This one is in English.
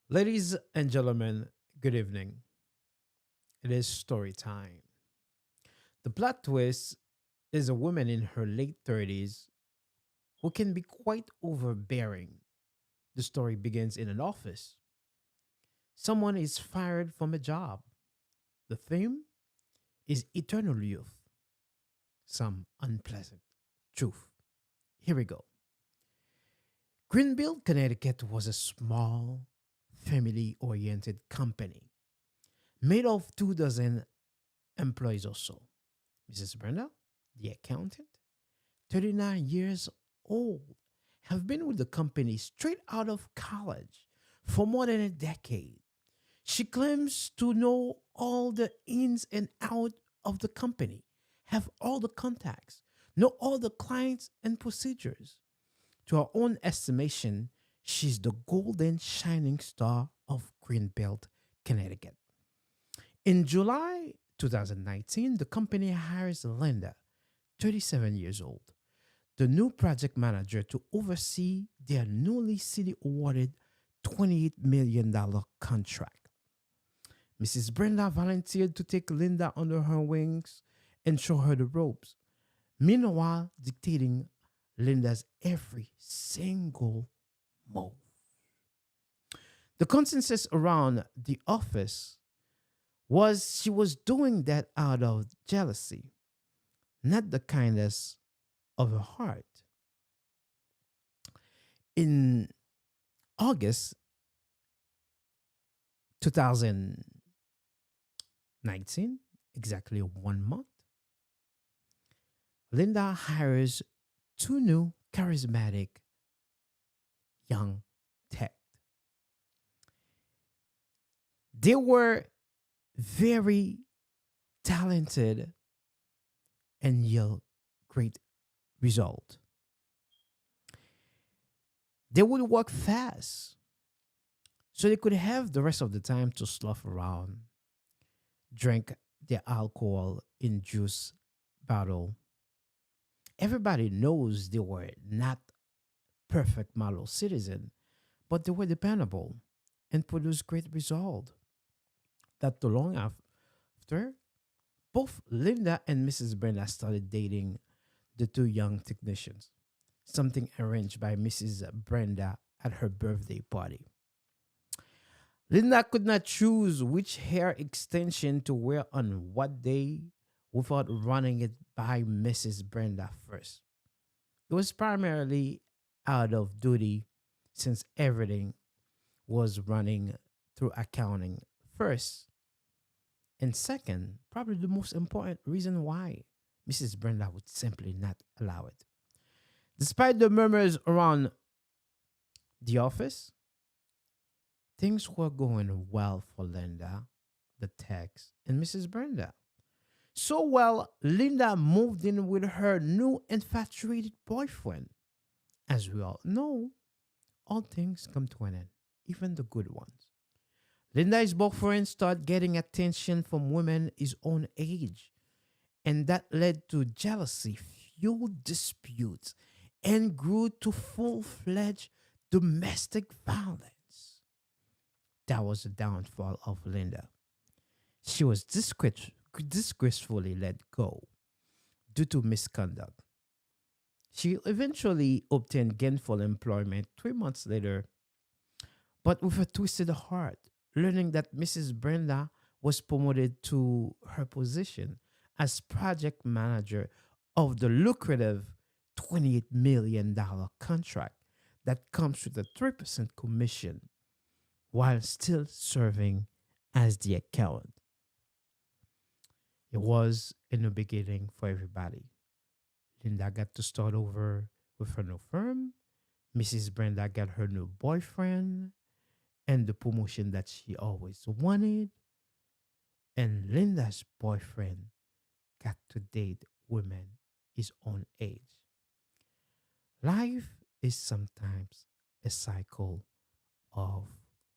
Ladies and gentlemen, good evening. It is story time. The plot twist is a woman in her late 30s who can be quite overbearing. The story begins in an office. Someone is fired from a job. The theme is eternal youth, some unpleasant truth. Here we go. Greenville, Connecticut was a small, family oriented company made of 2 dozen employees or so. Mrs. Brenda, the accountant, 39 years old, have been with the company straight out of college for more than a decade. She claims to know all the ins and outs of the company, have all the contacts, know all the clients and procedures. To her own estimation, she's the golden shining star of Greenbelt, Connecticut. In July 2019, the company hires Linda, 37 years old, the new project manager to oversee their newly city awarded $28 million contract. Mrs. Brenda volunteered to take Linda under her wings and show her the ropes, meanwhile, dictating Linda's every single move. The consensus around the office was she was doing that out of jealousy, not the kindness of her heart. In August 2019, exactly 1 month, Linda hires two new charismatic young tech. They were very talented and yield great result. They would work fast so they could have the rest of the time to slough around, drink their alcohol in juice bottle. Everybody knows they were not perfect model citizen, but they were dependable and produced great result. Not too long after, both Linda and Mrs. Brenda started dating the two young technicians, something arranged by Mrs. Brenda at her birthday party. Linda could not choose which hair extension to wear on what day without running it by Mrs. Brenda first. It was primarily out of duty since everything was running through accounting first. And second, probably the most important reason why Mrs. Brenda would simply not allow it. Despite the murmurs around the office, things were going well for Linda, the Tex, and Mrs. Brenda. So well, Linda moved in with her new infatuated boyfriend. As we all know, all things come to an end, even the good ones. Linda's boyfriend started getting attention from women his own age, and that led to jealousy, fueled disputes, and grew to full fledged domestic violence. That was the downfall of Linda. She was disgracefully let go due to misconduct. She eventually obtained gainful employment 3 months later, but with a twisted heart, learning that Mrs. Brenda was promoted to her position as project manager of the lucrative $28 million contract that comes with a 3% commission while still serving as the accountant. It was in the beginning for everybody. Linda got to start over with her new firm. Mrs. Brenda got her new boyfriend and the promotion that she always wanted. And Linda's boyfriend got to date women his own age. Life is sometimes a cycle of